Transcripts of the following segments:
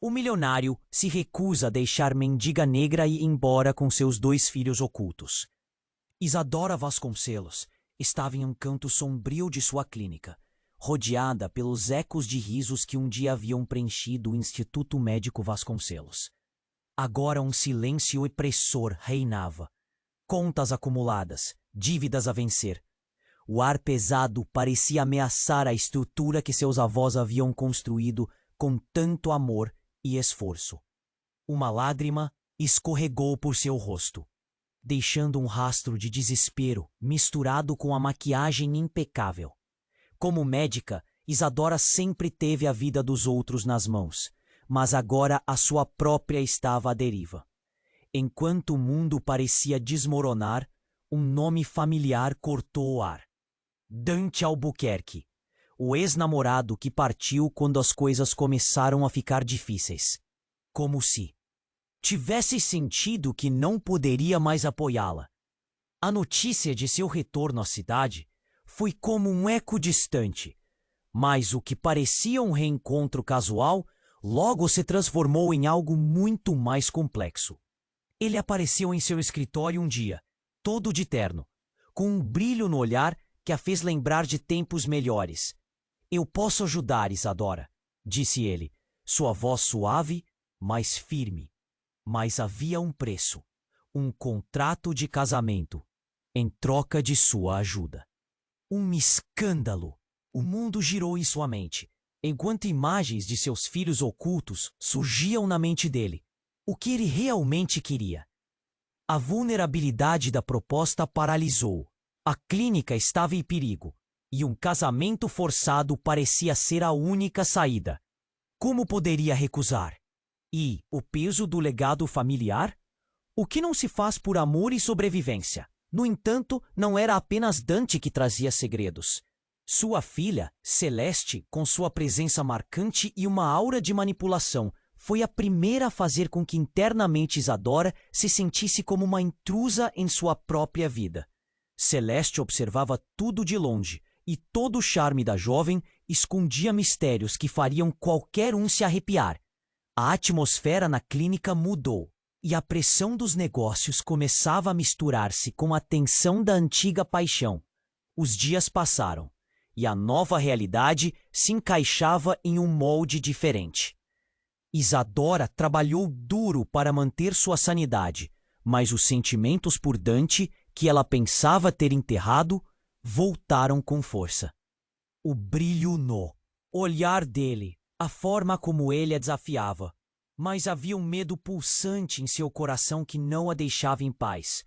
O milionário se recusa a deixar Mendiga Negra ir embora com seus 2 filhos ocultos. Isadora Vasconcelos estava em um canto sombrio de sua clínica, rodeada pelos ecos de risos que um dia haviam preenchido o Instituto Médico Vasconcelos. Agora um silêncio opressor reinava. Contas acumuladas, dívidas a vencer. O ar pesado parecia ameaçar a estrutura que seus avós haviam construído com tanto amor e esforço. Uma lágrima escorregou por seu rosto, deixando um rastro de desespero misturado com a maquiagem impecável. Como médica, Isadora sempre teve a vida dos outros nas mãos, mas agora a sua própria estava à deriva. Enquanto o mundo parecia desmoronar, um nome familiar cortou o ar. Dante Albuquerque, o ex-namorado que partiu quando as coisas começaram a ficar difíceis. Como se tivesse sentido que não poderia mais apoiá-la. A notícia de seu retorno à cidade foi como um eco distante, mas o que parecia um reencontro casual logo se transformou em algo muito mais complexo. Ele apareceu em seu escritório um dia, todo de terno, com um brilho no olhar que a fez lembrar de tempos melhores. Eu posso ajudar, Isadora, disse ele, sua voz suave, mas firme. Mas havia um preço, um contrato de casamento, em troca de sua ajuda. Um escândalo! O mundo girou em sua mente, enquanto imagens de seus filhos ocultos surgiam na mente dele. O que ele realmente queria? A vulnerabilidade da proposta paralisou. A clínica estava em perigo, e um casamento forçado parecia ser a única saída. Como poderia recusar? E o peso do legado familiar? O que não se faz por amor e sobrevivência? No entanto, não era apenas Dante que trazia segredos. Sua filha, Celeste, com sua presença marcante e uma aura de manipulação, foi a primeira a fazer com que internamente Isadora se sentisse como uma intrusa em sua própria vida. Celeste observava tudo de longe, e todo o charme da jovem escondia mistérios que fariam qualquer um se arrepiar. A atmosfera na clínica mudou, e a pressão dos negócios começava a misturar-se com a tensão da antiga paixão. Os dias passaram, e a nova realidade se encaixava em um molde diferente. Isadora trabalhou duro para manter sua sanidade, mas os sentimentos por Dante, que ela pensava ter enterrado, voltaram com força. O brilho no olhar dele, a forma como ele a desafiava, mas havia um medo pulsante em seu coração que não a deixava em paz.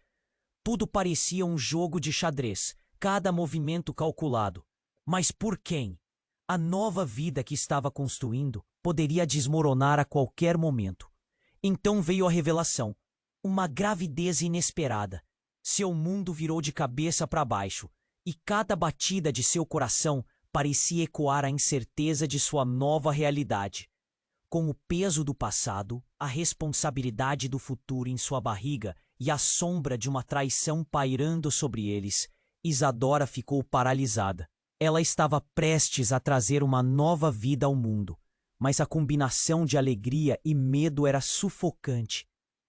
Tudo parecia um jogo de xadrez, cada movimento calculado. Mas por quem? A nova vida que estava construindo poderia desmoronar a qualquer momento. Então veio a revelação, uma gravidez inesperada. Seu mundo virou de cabeça para baixo, e cada batida de seu coração parecia ecoar a incerteza de sua nova realidade. Com o peso do passado, a responsabilidade do futuro em sua barriga e a sombra de uma traição pairando sobre eles, Isadora ficou paralisada. Ela estava prestes a trazer uma nova vida ao mundo, mas a combinação de alegria e medo era sufocante,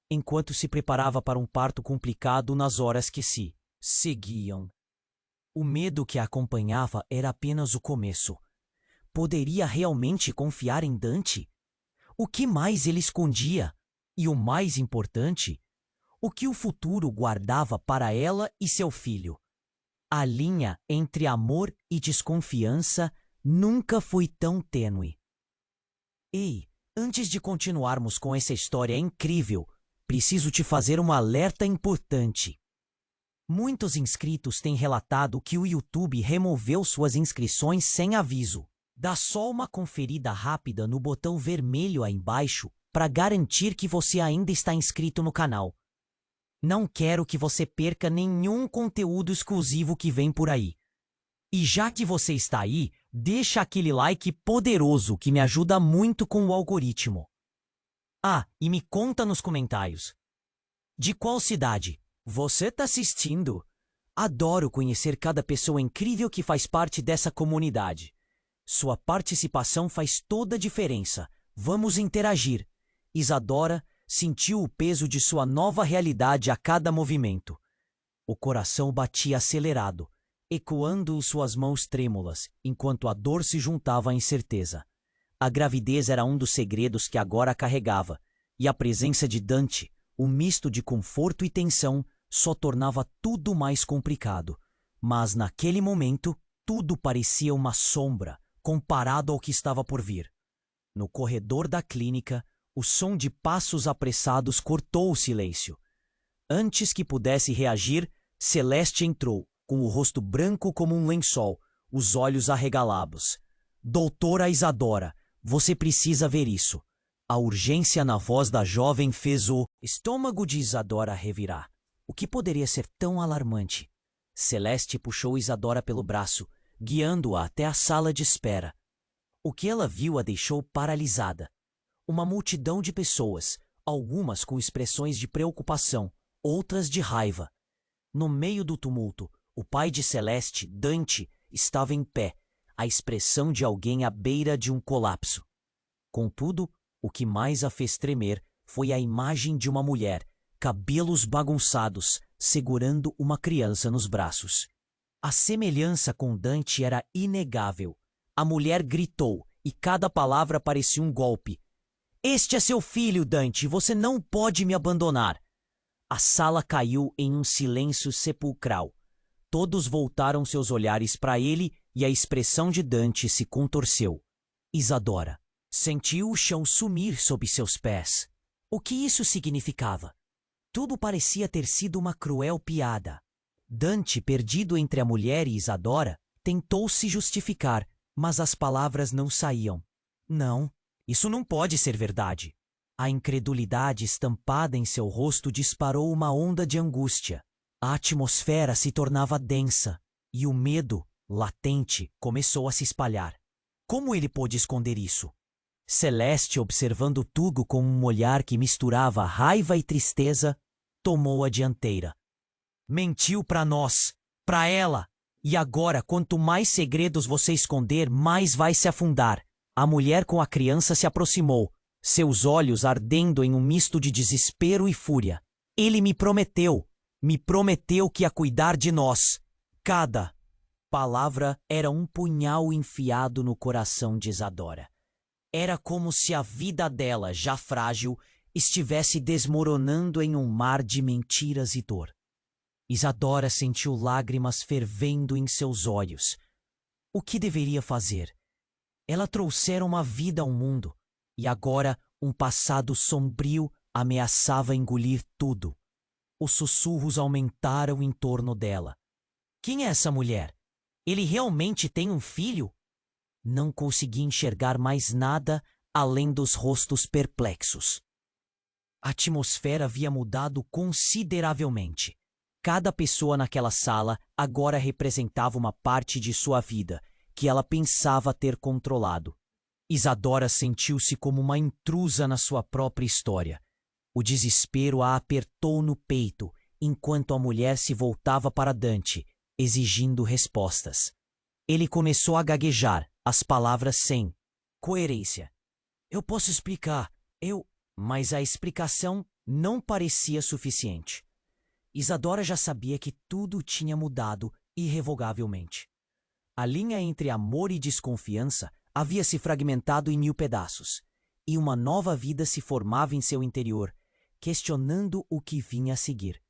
enquanto se preparava para um parto complicado nas horas que se seguiam. O medo que a acompanhava era apenas o começo. Poderia realmente confiar em Dante? O que mais ele escondia? E o mais importante, o que o futuro guardava para ela e seu filho? A linha entre amor e desconfiança nunca foi tão tênue. Ei, antes de continuarmos com essa história incrível, preciso te fazer um alerta importante. Muitos inscritos têm relatado que o YouTube removeu suas inscrições sem aviso. Dá só uma conferida rápida no botão vermelho aí embaixo para garantir que você ainda está inscrito no canal. Não quero que você perca nenhum conteúdo exclusivo que vem por aí. E já que você está aí, deixa aquele like poderoso que me ajuda muito com o algoritmo. Ah, e me conta nos comentários. De qual cidade você está assistindo? Adoro conhecer cada pessoa incrível que faz parte dessa comunidade. Sua participação faz toda a diferença, Vamos interagir. Isadora sentiu o peso de sua nova realidade a cada movimento. O coração batia acelerado, ecoando suas mãos trêmulas, enquanto a dor se juntava à incerteza. A gravidez era um dos segredos que agora carregava, e a presença de Dante, o misto de conforto e tensão, só tornava tudo mais complicado. Mas naquele momento, tudo parecia uma sombra, comparado ao que estava por vir. No corredor da clínica, o som de passos apressados cortou o silêncio. Antes que pudesse reagir, Celeste entrou, com o rosto branco como um lençol, os olhos arregalados. Doutora Isadora, você precisa ver isso. A urgência na voz da jovem fez o estômago de Isadora revirar. O que poderia ser tão alarmante? Celeste puxou Isadora pelo braço, guiando-a até a sala de espera. O que ela viu a deixou paralisada. Uma multidão de pessoas, algumas com expressões de preocupação, outras de raiva. No meio do tumulto, o pai de Celeste, Dante, estava em pé, a expressão de alguém à beira de um colapso. Contudo, o que mais a fez tremer foi a imagem de uma mulher, cabelos bagunçados, segurando uma criança nos braços. A semelhança com Dante era inegável. A mulher gritou, e cada palavra parecia um golpe. Este é seu filho, Dante, você não pode me abandonar. A sala caiu em um silêncio sepulcral. Todos voltaram seus olhares para ele e a expressão de Dante se contorceu. Isadora sentiu o chão sumir sob seus pés. O que isso significava? Tudo parecia ter sido uma cruel piada. Dante, perdido entre a mulher e Isadora, tentou se justificar, mas as palavras não saíam. Não, isso não pode ser verdade. A incredulidade estampada em seu rosto disparou uma onda de angústia. A atmosfera se tornava densa e o medo, latente, começou a se espalhar. Como ele pôde esconder isso? Celeste, observando tudo com um olhar que misturava raiva e tristeza, tomou a dianteira. Mentiu para nós, para ela. E agora, quanto mais segredos você esconder, mais vai se afundar. A mulher com a criança se aproximou, seus olhos ardendo em um misto de desespero e fúria. Ele me prometeu que ia cuidar de nós. Cada palavra era um punhal enfiado no coração de Isadora. Era como se a vida dela, já frágil, estivesse desmoronando em um mar de mentiras e dor. Isadora sentiu lágrimas fervendo em seus olhos. O que deveria fazer? Ela trouxera uma vida ao mundo, e agora um passado sombrio ameaçava engolir tudo. Os sussurros aumentaram em torno dela. Quem é essa mulher? Ele realmente tem um filho? Não conseguia enxergar mais nada além dos rostos perplexos. A atmosfera havia mudado consideravelmente. Cada pessoa naquela sala agora representava uma parte de sua vida que ela pensava ter controlado. Isadora sentiu-se como uma intrusa na sua própria história. O desespero a apertou no peito, enquanto a mulher se voltava para Dante, exigindo respostas. Ele começou a gaguejar, as palavras sem coerência. Eu posso explicar, Mas a explicação não parecia suficiente. Isadora já sabia que tudo tinha mudado irrevogavelmente. A linha entre amor e desconfiança havia se fragmentado em 1000 pedaços, e uma nova vida se formava em seu interior, questionando o que vinha a seguir.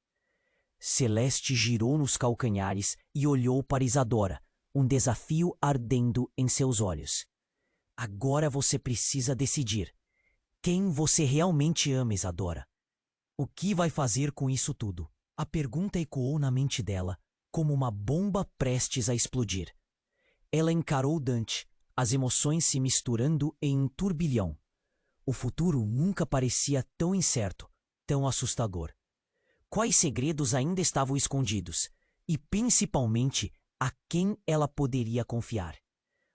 Celeste girou nos calcanhares e olhou para Isadora, um desafio ardendo em seus olhos. Agora você precisa decidir. Quem você realmente ama, Isadora? O que vai fazer com isso tudo? A pergunta ecoou na mente dela, como uma bomba prestes a explodir. Ela encarou Dante, as emoções se misturando em um turbilhão. O futuro nunca parecia tão incerto, tão assustador. Quais segredos ainda estavam escondidos? E, principalmente, a quem ela poderia confiar?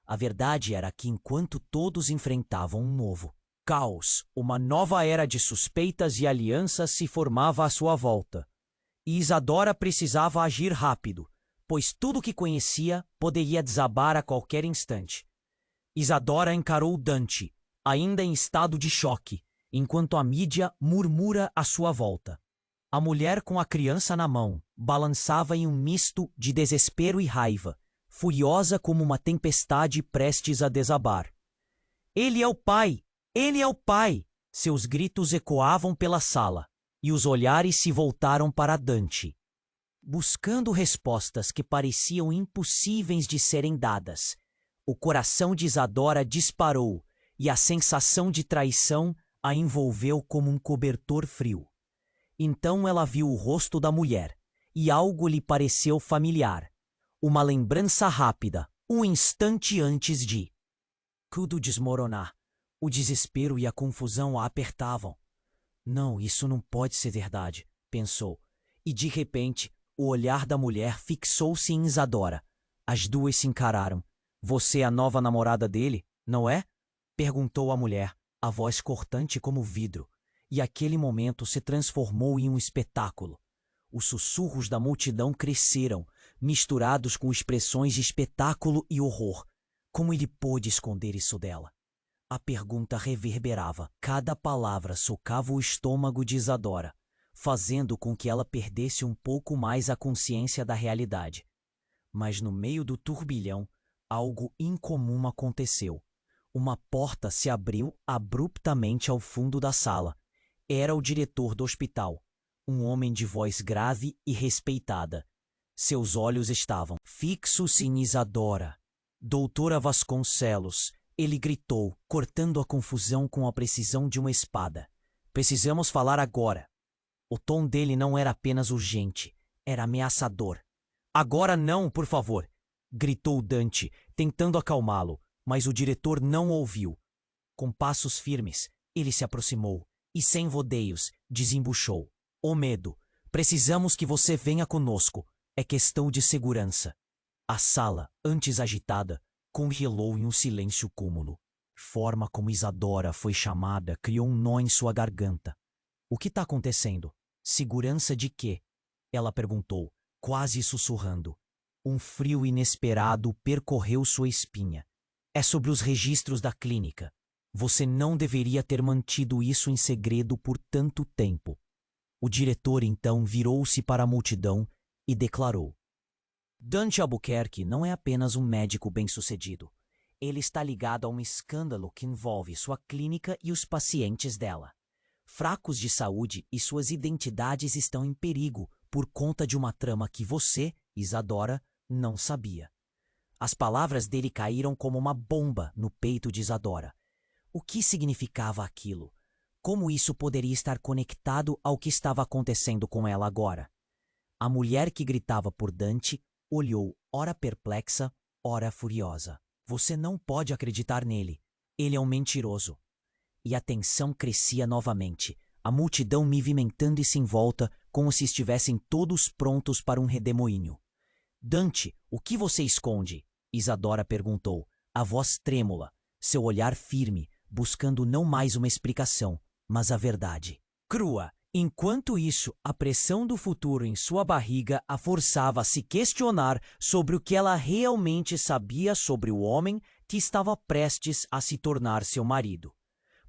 A verdade era que, enquanto todos enfrentavam um novo caos, uma nova era de suspeitas e alianças se formava à sua volta. E Isadora precisava agir rápido, pois tudo o que conhecia poderia desabar a qualquer instante. Isadora encarou Dante, ainda em estado de choque, enquanto a mídia murmura à sua volta. A mulher com a criança na mão balançava em um misto de desespero e raiva, furiosa como uma tempestade prestes a desabar. Ele é o pai! Ele é o pai! Seus gritos ecoavam pela sala, e os olhares se voltaram para Dante. Buscando respostas que pareciam impossíveis de serem dadas, o coração de Isadora disparou e a sensação de traição a envolveu como um cobertor frio. Então ela viu o rosto da mulher, e algo lhe pareceu familiar. Uma lembrança rápida, um instante antes de tudo desmoronar. O desespero e a confusão a apertavam. Não, isso não pode ser verdade, pensou. E de repente, o olhar da mulher fixou-se em Isadora. As duas se encararam. Você é a nova namorada dele, não é? Perguntou a mulher, a voz cortante como vidro. E aquele momento se transformou em um espetáculo. Os sussurros da multidão cresceram, misturados com expressões de espetáculo e horror. Como ele pôde esconder isso dela? A pergunta reverberava. Cada palavra socava o estômago de Isadora, fazendo com que ela perdesse um pouco mais a consciência da realidade. Mas no meio do turbilhão, algo incomum aconteceu. Uma porta se abriu abruptamente ao fundo da sala. Era o diretor do hospital, um homem de voz grave e respeitada. Seus olhos estavam fixos em Isadora. Doutora Vasconcelos, ele gritou, cortando a confusão com a precisão de uma espada. Precisamos falar agora. O tom dele não era apenas urgente, era ameaçador. Agora não, por favor, gritou Dante, tentando acalmá-lo, mas o diretor não ouviu. Com passos firmes, ele se aproximou e, sem rodeios, desembuchou. Ô medo, precisamos que você venha conosco. É questão de segurança. A sala, antes agitada, congelou em um silêncio cúmulo. Forma como Isadora foi chamada criou um nó em sua garganta. O que está acontecendo? Segurança de quê? Ela perguntou, quase sussurrando. Um frio inesperado percorreu sua espinha. É sobre os registros da clínica. Você não deveria ter mantido isso em segredo por tanto tempo. O diretor então virou-se para a multidão e declarou. Dante Albuquerque não é apenas um médico bem-sucedido. Ele está ligado a um escândalo que envolve sua clínica e os pacientes dela. Fracos de saúde e suas identidades estão em perigo por conta de uma trama que você, Isadora, não sabia. As palavras dele caíram como uma bomba no peito de Isadora. O que significava aquilo? Como isso poderia estar conectado ao que estava acontecendo com ela agora? A mulher que gritava por Dante olhou, ora perplexa, ora furiosa. Você não pode acreditar nele. Ele é um mentiroso. E a tensão crescia novamente, a multidão movimentando-se em volta como se estivessem todos prontos para um redemoinho. Dante, o que você esconde? Isadora perguntou, a voz trêmula, seu olhar firme, buscando não mais uma explicação, mas a verdade. Crua. Enquanto isso, a pressão do futuro em sua barriga a forçava a se questionar sobre o que ela realmente sabia sobre o homem que estava prestes a se tornar seu marido.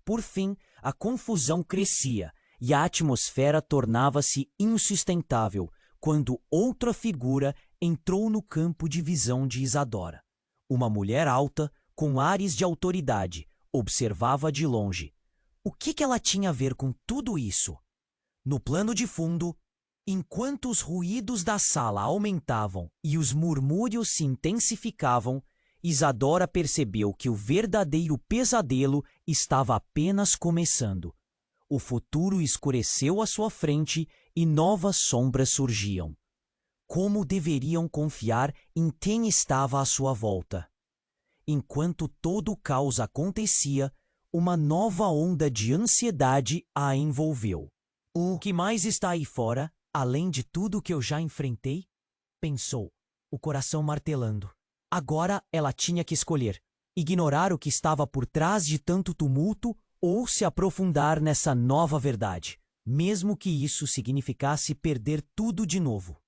Por fim, a confusão crescia e a atmosfera tornava-se insustentável quando outra figura entrou no campo de visão de Isadora. Uma mulher alta, com ares de autoridade, observava de longe. O que ela tinha a ver com tudo isso? No plano de fundo, enquanto os ruídos da sala aumentavam e os murmúrios se intensificavam, Isadora percebeu que o verdadeiro pesadelo estava apenas começando. O futuro escureceu à sua frente e novas sombras surgiam. Como deveriam confiar em quem estava à sua volta? Enquanto todo o caos acontecia, uma nova onda de ansiedade a envolveu. O que mais está aí fora, além de tudo que eu já enfrentei? Pensou, o coração martelando. Agora ela tinha que escolher, ignorar o que estava por trás de tanto tumulto ou se aprofundar nessa nova verdade, mesmo que isso significasse perder tudo de novo.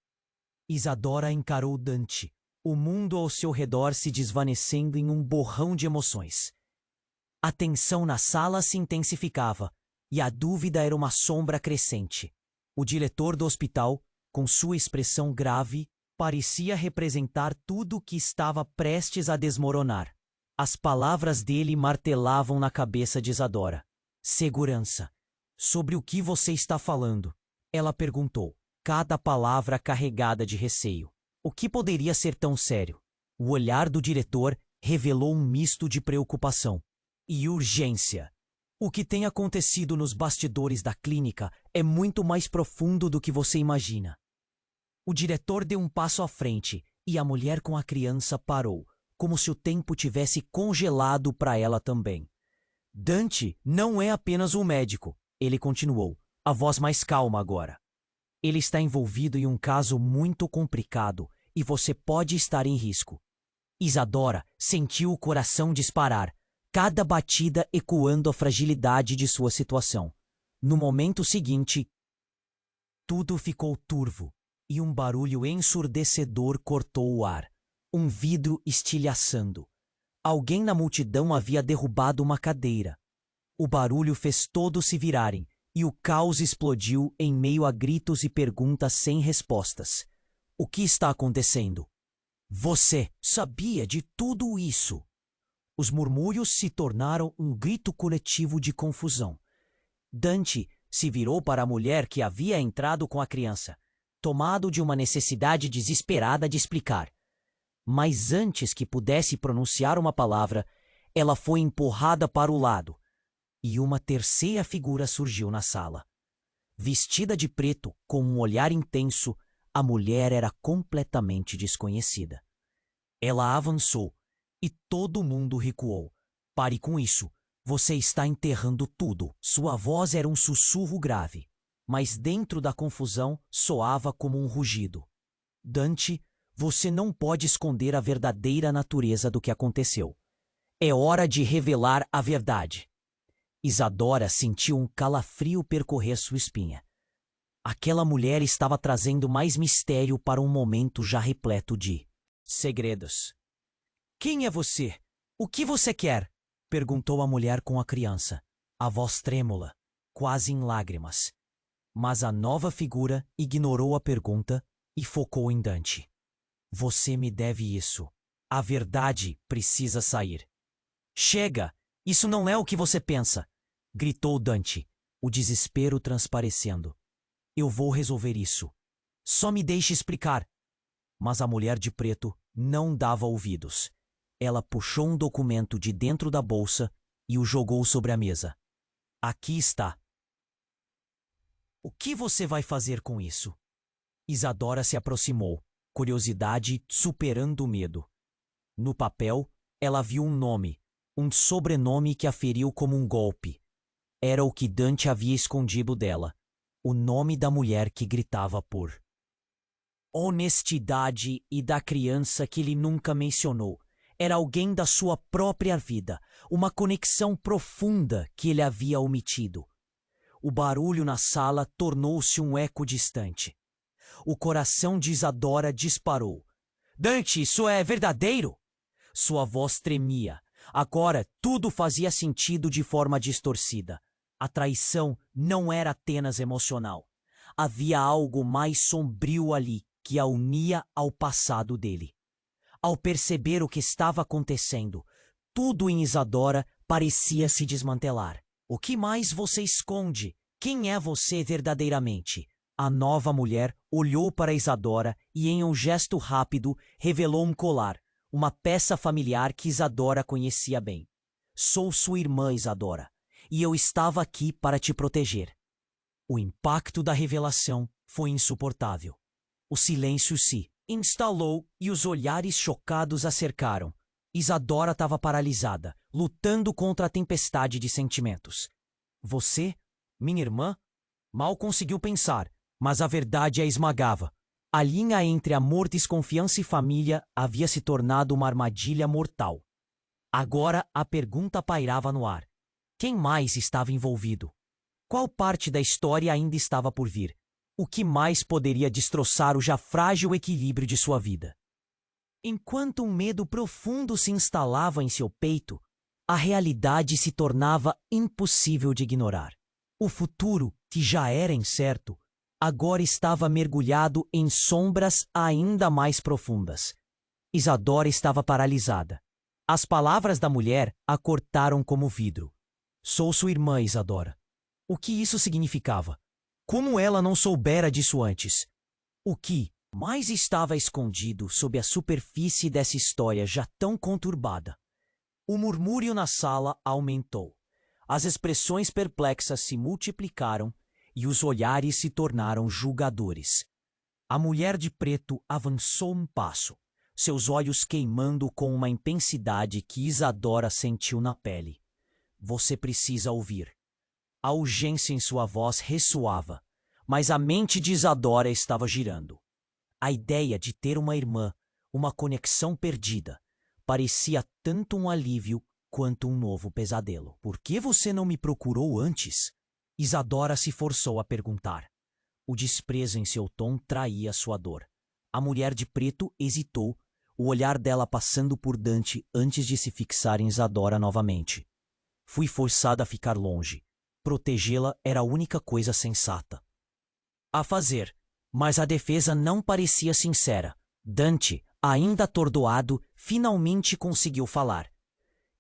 Isadora encarou Dante, o mundo ao seu redor se desvanecendo em um borrão de emoções. A tensão na sala se intensificava, e a dúvida era uma sombra crescente. O diretor do hospital, com sua expressão grave, parecia representar tudo o que estava prestes a desmoronar. As palavras dele martelavam na cabeça de Isadora. Segurança. Sobre o que você está falando? Ela perguntou, cada palavra carregada de receio. O que poderia ser tão sério? O olhar do diretor revelou um misto de preocupação e urgência. O que tem acontecido nos bastidores da clínica é muito mais profundo do que você imagina. O diretor deu um passo à frente e a mulher com a criança parou, como se o tempo tivesse congelado para ela também. Dante não é apenas um médico, ele continuou, a voz mais calma agora. Ele está envolvido em um caso muito complicado e você pode estar em risco. Isadora sentiu o coração disparar, cada batida ecoando a fragilidade de sua situação. No momento seguinte, tudo ficou turvo e um barulho ensurdecedor cortou o ar. Um vidro estilhaçando. Alguém na multidão havia derrubado uma cadeira. O barulho fez todos se virarem e o caos explodiu em meio a gritos e perguntas sem respostas. O que está acontecendo? Você sabia de tudo isso? Os murmúrios se tornaram um grito coletivo de confusão. Dante se virou para a mulher que havia entrado com a criança, tomado de uma necessidade desesperada de explicar. Mas antes que pudesse pronunciar uma palavra, ela foi empurrada para o lado, e uma terceira figura surgiu na sala. Vestida de preto, com um olhar intenso, a mulher era completamente desconhecida. Ela avançou, e todo mundo recuou. Pare com isso. Você está enterrando tudo. Sua voz era um sussurro grave, mas dentro da confusão soava como um rugido. Dante, você não pode esconder a verdadeira natureza do que aconteceu. É hora de revelar a verdade. Isadora sentiu um calafrio percorrer sua espinha. Aquela mulher estava trazendo mais mistério para um momento já repleto de segredos. Quem é você? O que você quer? Perguntou a mulher com a criança, a voz trêmula, quase em lágrimas. Mas a nova figura ignorou a pergunta e focou em Dante. Você me deve isso. A verdade precisa sair. Chega! Isso não é o que você pensa! Gritou Dante, o desespero transparecendo. Eu vou resolver isso. Só me deixe explicar. Mas a mulher de preto não dava ouvidos. Ela puxou um documento de dentro da bolsa e o jogou sobre a mesa. Aqui está. O que você vai fazer com isso? Isadora se aproximou, curiosidade superando o medo. No papel, ela viu um nome, um sobrenome que a feriu como um golpe. Era o que Dante havia escondido dela. O nome da mulher que gritava por honestidade e da criança que ele nunca mencionou. Era alguém da sua própria vida, uma conexão profunda que ele havia omitido. O barulho na sala tornou-se um eco distante. O coração de Isadora disparou. Dante, isso é verdadeiro? Sua voz tremia. Agora tudo fazia sentido de forma distorcida. A traição não era apenas emocional. Havia algo mais sombrio ali que a unia ao passado dele. Ao perceber o que estava acontecendo, tudo em Isadora parecia se desmantelar. O que mais você esconde? Quem é você verdadeiramente? A nova mulher olhou para Isadora e, em um gesto rápido, revelou um colar, uma peça familiar que Isadora conhecia bem. Sou sua irmã, Isadora, e eu estava aqui para te proteger. O impacto da revelação foi insuportável. O silêncio se instalou e os olhares chocados a cercaram. Isadora estava paralisada, lutando contra a tempestade de sentimentos. Você, minha irmã? Mal conseguiu pensar, mas a verdade a esmagava. A linha entre amor, desconfiança e família havia se tornado uma armadilha mortal. Agora a pergunta pairava no ar. Quem mais estava envolvido? Qual parte da história ainda estava por vir? O que mais poderia destroçar o já frágil equilíbrio de sua vida? Enquanto um medo profundo se instalava em seu peito, a realidade se tornava impossível de ignorar. O futuro, que já era incerto, agora estava mergulhado em sombras ainda mais profundas. Isadora estava paralisada. As palavras da mulher a cortaram como vidro. Sou sua irmã, Isadora. O que isso significava? Como ela não soubera disso antes? O que mais estava escondido sob a superfície dessa história já tão conturbada? O murmúrio na sala aumentou. As expressões perplexas se multiplicaram e os olhares se tornaram julgadores. A mulher de preto avançou um passo, seus olhos queimando com uma intensidade que Isadora sentiu na pele. Você precisa ouvir. A urgência em sua voz ressoava, mas a mente de Isadora estava girando. A ideia de ter uma irmã, uma conexão perdida, parecia tanto um alívio quanto um novo pesadelo. Por que você não me procurou antes? Isadora se forçou a perguntar. O desprezo em seu tom traía sua dor. A mulher de preto hesitou, o olhar dela passando por Dante antes de se fixar em Isadora novamente. Fui forçada a ficar longe. Protegê-la era a única coisa sensata a fazer, mas a defesa não parecia sincera. Dante, ainda atordoado, finalmente conseguiu falar.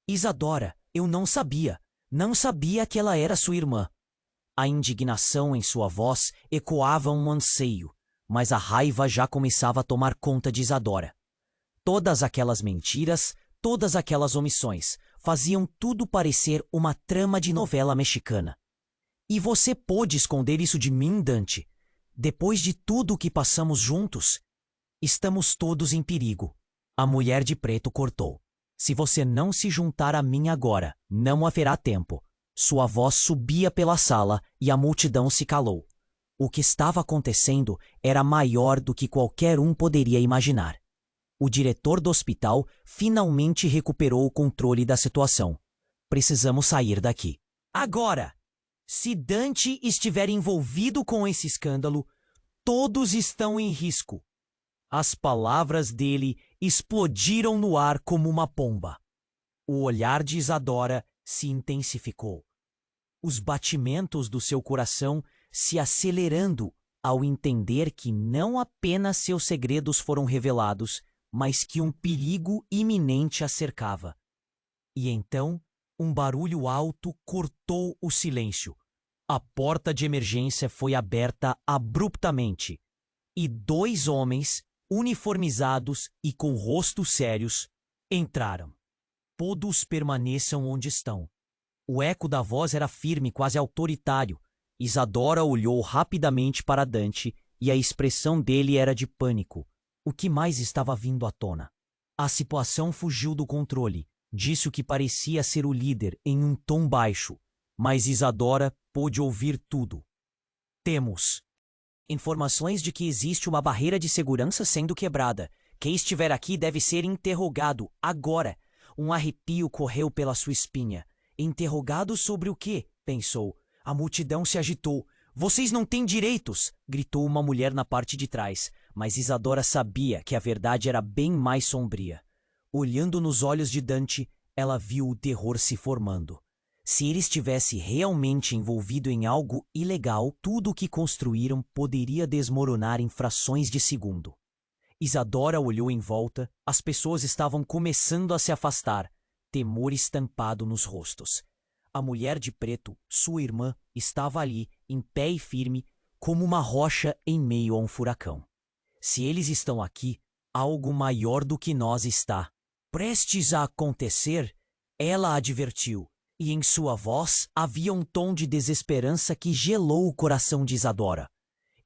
Isadora, eu não sabia que ela era sua irmã. A indignação em sua voz ecoava um anseio, mas a raiva já começava a tomar conta de Isadora. Todas aquelas mentiras, todas aquelas omissões, faziam tudo parecer uma trama de novela mexicana. E você pôde esconder isso de mim, Dante? Depois de tudo o que passamos juntos? Estamos todos em perigo. A mulher de preto cortou. Se você não se juntar a mim agora, não haverá tempo. Sua voz subia pela sala e a multidão se calou. O que estava acontecendo era maior do que qualquer um poderia imaginar. O diretor do hospital finalmente recuperou o controle da situação. Precisamos sair daqui. Agora! Se Dante estiver envolvido com esse escândalo, todos estão em risco. As palavras dele explodiram no ar como uma pomba. O olhar de Isadora se intensificou. Os batimentos do seu coração se acelerando ao entender que não apenas seus segredos foram revelados, mas que um perigo iminente a cercava. E então, um barulho alto cortou o silêncio. A porta de emergência foi aberta abruptamente, e 2 homens, uniformizados e com rostos sérios, entraram. Todos permaneçam onde estão. O eco da voz era firme, quase autoritário. Isadora olhou rapidamente para Dante e a expressão dele era de pânico. O que mais estava vindo à tona? A situação fugiu do controle, disse o que parecia ser o líder em um tom baixo, mas Isadora pôde ouvir tudo. Temos informações de que existe uma barreira de segurança sendo quebrada. Quem estiver aqui deve ser interrogado agora. Um arrepio correu pela sua espinha. Interrogado sobre o quê? Pensou. A multidão se agitou. Vocês não têm direitos! Gritou uma mulher na parte de trás, mas Isadora sabia que a verdade era bem mais sombria. Olhando nos olhos de Dante, ela viu o terror se formando. Se ele estivesse realmente envolvido em algo ilegal, tudo o que construíram poderia desmoronar em frações de segundo. Isadora olhou em volta, as pessoas estavam começando a se afastar, temor estampado nos rostos. A mulher de preto, sua irmã, estava ali, em pé e firme, como uma rocha em meio a um furacão. Se eles estão aqui, algo maior do que nós está prestes a acontecer, ela advertiu, e em sua voz havia um tom de desesperança que gelou o coração de Isadora.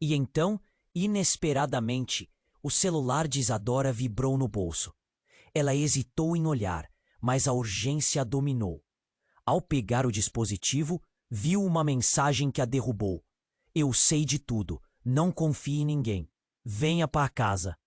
E então, inesperadamente, o celular de Isadora vibrou no bolso. Ela hesitou em olhar, mas a urgência a dominou. Ao pegar o dispositivo, viu uma mensagem que a derrubou. Eu sei de tudo, não confie em ninguém. Venha para casa.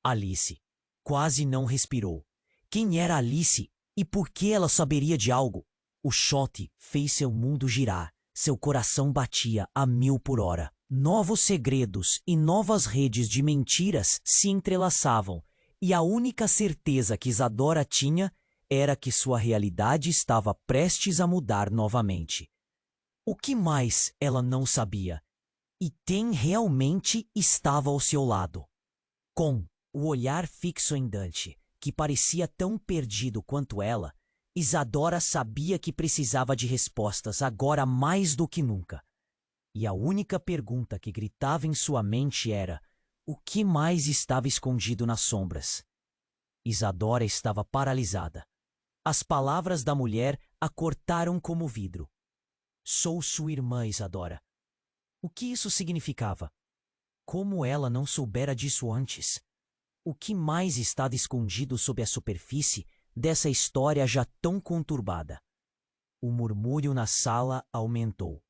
Alice. Quase não respirou. Quem era Alice e por que ela saberia de algo? O choque fez seu mundo girar. Seu coração batia a 1000 por hora. Novos segredos e novas redes de mentiras se entrelaçavam, e a única certeza que Isadora tinha era que sua realidade estava prestes a mudar novamente. O que mais ela não sabia? E quem realmente estava ao seu lado? Com o olhar fixo em Dante, que parecia tão perdido quanto ela, Isadora sabia que precisava de respostas agora mais do que nunca. E a única pergunta que gritava em sua mente era: o que mais estava escondido nas sombras? Isadora estava paralisada. As palavras da mulher a cortaram como vidro. Sou sua irmã, Isadora. O que isso significava? Como ela não soubera disso antes? O que mais estava escondido sob a superfície dessa história já tão conturbada? O murmúrio na sala aumentou.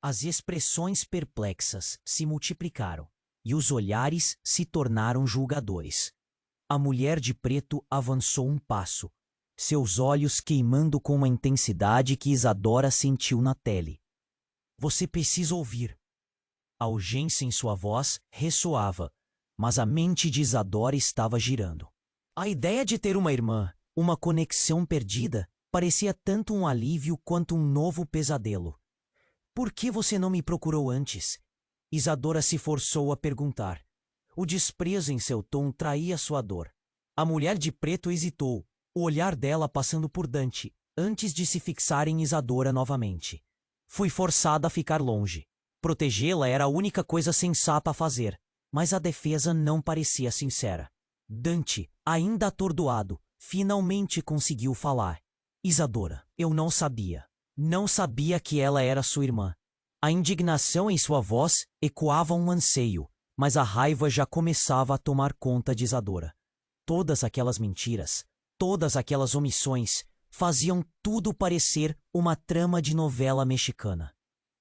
As expressões perplexas se multiplicaram e os olhares se tornaram julgadores. A mulher de preto avançou um passo, seus olhos queimando com uma intensidade que Isadora sentiu na pele. Você precisa ouvir. A urgência em sua voz ressoava, mas a mente de Isadora estava girando. A ideia de ter uma irmã, uma conexão perdida, parecia tanto um alívio quanto um novo pesadelo. Por que você não me procurou antes? Isadora se forçou a perguntar. O desprezo em seu tom traía sua dor. A mulher de preto hesitou, o olhar dela passando por Dante, antes de se fixar em Isadora novamente. Fui forçada a ficar longe. Protegê-la era a única coisa sensata a fazer, mas a defesa não parecia sincera. Dante, ainda atordoado, finalmente conseguiu falar. Isadora, eu não sabia. Não sabia que ela era sua irmã. A indignação em sua voz ecoava um anseio, mas a raiva já começava a tomar conta de Isadora. Todas aquelas mentiras, todas aquelas omissões, faziam tudo parecer uma trama de novela mexicana.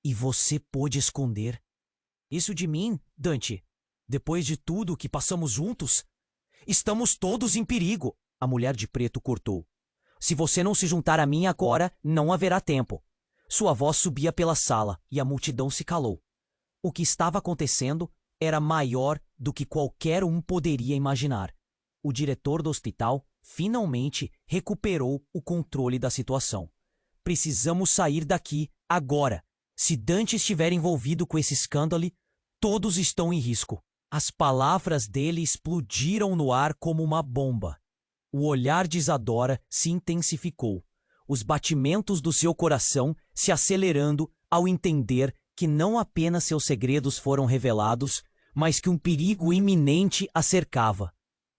E você pôde esconder isso de mim, Dante? Depois de tudo que passamos juntos? Estamos todos em perigo, a mulher de preto cortou. Se você não se juntar a mim agora, não haverá tempo. Sua voz subia pela sala e a multidão se calou. O que estava acontecendo era maior do que qualquer um poderia imaginar. O diretor do hospital finalmente recuperou o controle da situação. Precisamos sair daqui agora. Se Dante estiver envolvido com esse escândalo, todos estão em risco. As palavras dele explodiram no ar como uma bomba. O olhar de Isadora se intensificou, os batimentos do seu coração se acelerando ao entender que não apenas seus segredos foram revelados, mas que um perigo iminente a cercava.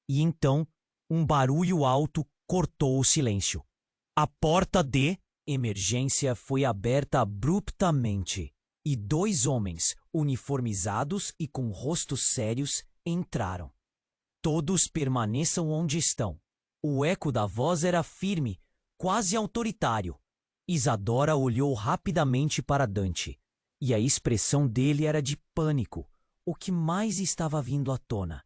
E então, um barulho alto cortou o silêncio. A porta de emergência foi aberta abruptamente, e dois homens, uniformizados e com rostos sérios, entraram. Todos permaneçam onde estão. O eco da voz era firme, quase autoritário. Isadora olhou rapidamente para Dante, e a expressão dele era de pânico, o que mais estava vindo à tona.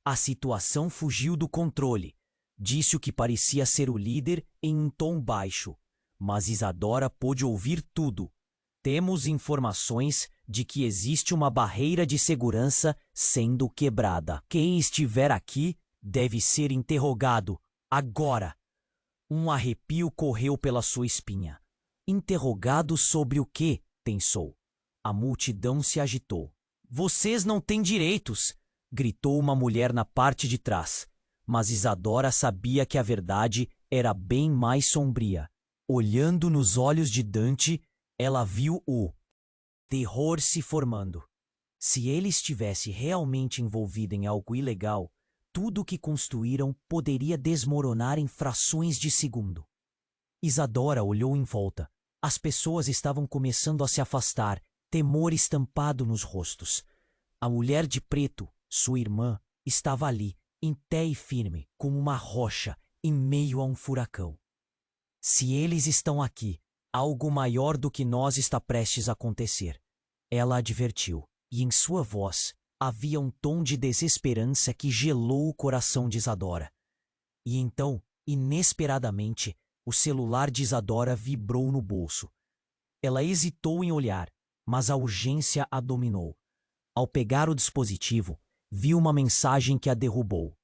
A situação fugiu do controle. Disse o que parecia ser o líder em um tom baixo, mas Isadora pôde ouvir tudo. Temos informações de que existe uma barreira de segurança sendo quebrada. Quem estiver aqui deve ser interrogado. Agora! Um arrepio correu pela sua espinha. Interrogado sobre o quê? Pensou. A multidão se agitou. Vocês não têm direitos! Gritou uma mulher na parte de trás. Mas Isadora sabia que a verdade era bem mais sombria. Olhando nos olhos de Dante, ela viu o terror se formando. Se ele estivesse realmente envolvido em algo ilegal, tudo o que construíram poderia desmoronar em frações de segundo. Isadora olhou em volta. As pessoas estavam começando a se afastar, temor estampado nos rostos. A mulher de preto, sua irmã, estava ali, em pé e firme, como uma rocha, em meio a um furacão. Se eles estão aqui, algo maior do que nós está prestes a acontecer. Ela advertiu, e em sua voz havia um tom de desesperança que gelou o coração de Isadora. E então, inesperadamente, o celular de Isadora vibrou no bolso. Ela hesitou em olhar, mas a urgência a dominou. Ao pegar o dispositivo, viu uma mensagem que a derrubou.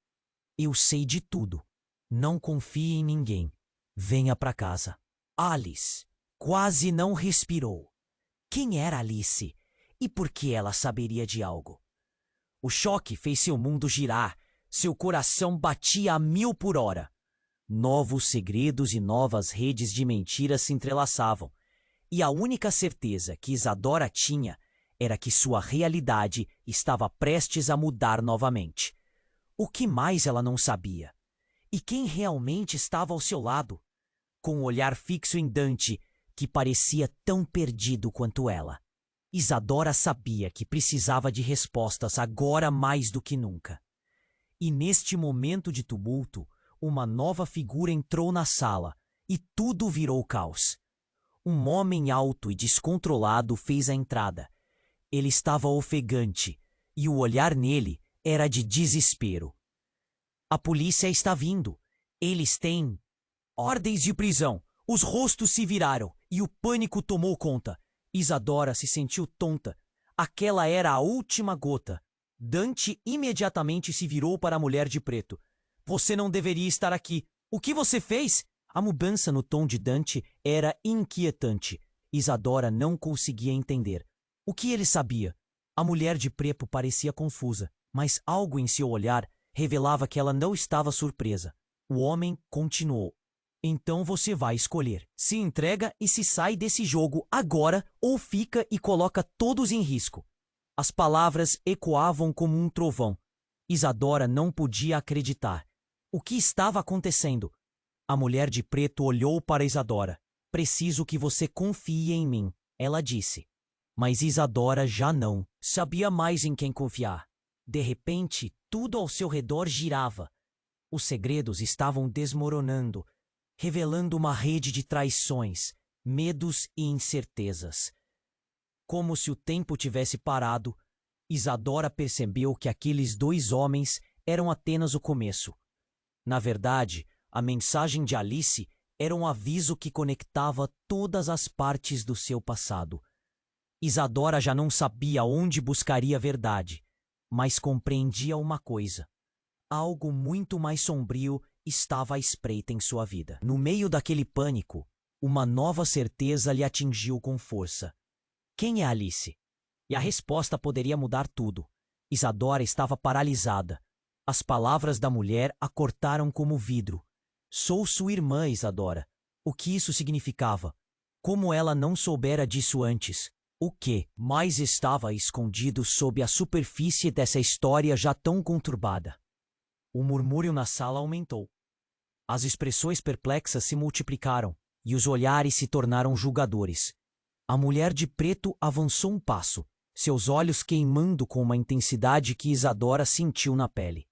Eu sei de tudo. Não confie em ninguém. venha para casa. Alice quase não respirou. Quem era Alice? E por que ela saberia de algo? O choque fez seu mundo girar. Seu coração batia a 1000 por hora. Novos segredos e novas redes de mentiras se entrelaçavam. E a única certeza que Isadora tinha era que sua realidade estava prestes a mudar novamente. O que mais ela não sabia? E quem realmente estava ao seu lado? Com um olhar fixo em Dante, que parecia tão perdido quanto ela. Isadora sabia que precisava de respostas agora mais do que nunca. E neste momento de tumulto, uma nova figura entrou na sala e tudo virou caos. Um homem alto e descontrolado fez a entrada. Ele estava ofegante e o olhar nele era de desespero. A polícia está vindo. Eles têm ordens de prisão. Os rostos se viraram e o pânico tomou conta. Isadora se sentiu tonta. Aquela era a última gota. Dante imediatamente se virou para a mulher de preto. Você não deveria estar aqui. O que você fez? A mudança no tom de Dante era inquietante. Isadora não conseguia entender. O que ele sabia? A mulher de preto parecia confusa, mas algo em seu olhar revelava que ela não estava surpresa. O homem continuou. Então você vai escolher. Se entrega e se sai desse jogo agora ou fica e coloca todos em risco. As palavras ecoavam como um trovão. Isadora não podia acreditar. O que estava acontecendo? A mulher de preto olhou para Isadora. Preciso que você confie em mim, ela disse. Mas Isadora já não sabia mais em quem confiar. De repente, tudo ao seu redor girava. Os segredos estavam desmoronando, revelando uma rede de traições, medos e incertezas. Como se o tempo tivesse parado, Isadora percebeu que aqueles dois homens eram apenas o começo. Na verdade, a mensagem de Alice era um aviso que conectava todas as partes do seu passado. Isadora já não sabia onde buscaria a verdade, mas compreendia uma coisa. Algo muito mais sombrio estava à espreita em sua vida. No meio daquele pânico, uma nova certeza lhe atingiu com força. Quem é Alice? E a resposta poderia mudar tudo. Isadora estava paralisada. As palavras da mulher a cortaram como vidro. Sou sua irmã, Isadora. O que isso significava? Como ela não soubera disso antes? O que mais estava escondido sob a superfície dessa história já tão conturbada? O murmúrio na sala aumentou. As expressões perplexas se multiplicaram e os olhares se tornaram julgadores. A mulher de preto avançou um passo, seus olhos queimando com uma intensidade que Isadora sentiu na pele.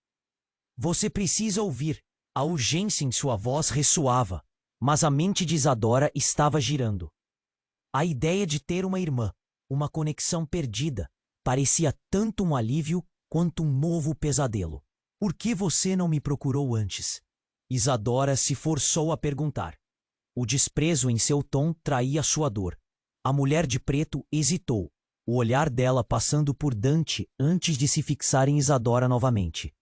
Você precisa ouvir. A urgência em sua voz ressoava, mas a mente de Isadora estava girando. A ideia de ter uma irmã, uma conexão perdida, parecia tanto um alívio quanto um novo pesadelo. Por que você não me procurou antes? Isadora se forçou a perguntar. O desprezo em seu tom traía sua dor. A mulher de preto hesitou, o olhar dela passando por Dante antes de se fixar em Isadora novamente.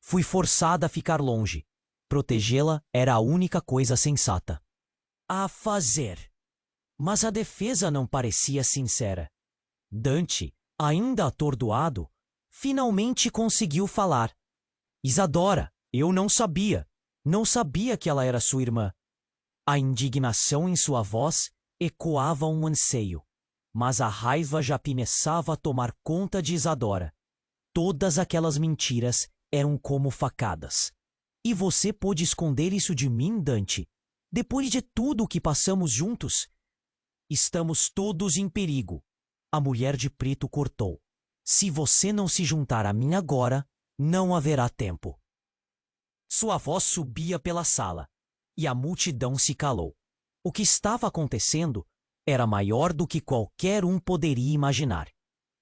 Fui forçada a ficar longe. Protegê-la era a única coisa sensata a fazer. Mas a defesa não parecia sincera. Dante, ainda atordoado, finalmente conseguiu falar. Isadora, eu não sabia. Não sabia que ela era sua irmã. A indignação em sua voz ecoava um anseio, mas a raiva já começava a tomar conta de Isadora. Todas aquelas mentiras eram como facadas. E você pôde esconder isso de mim, Dante? Depois de tudo o que passamos juntos? Estamos todos em perigo. A mulher de preto cortou. Se você não se juntar a mim agora, não haverá tempo. Sua voz subia pela sala, e a multidão se calou. O que estava acontecendo era maior do que qualquer um poderia imaginar.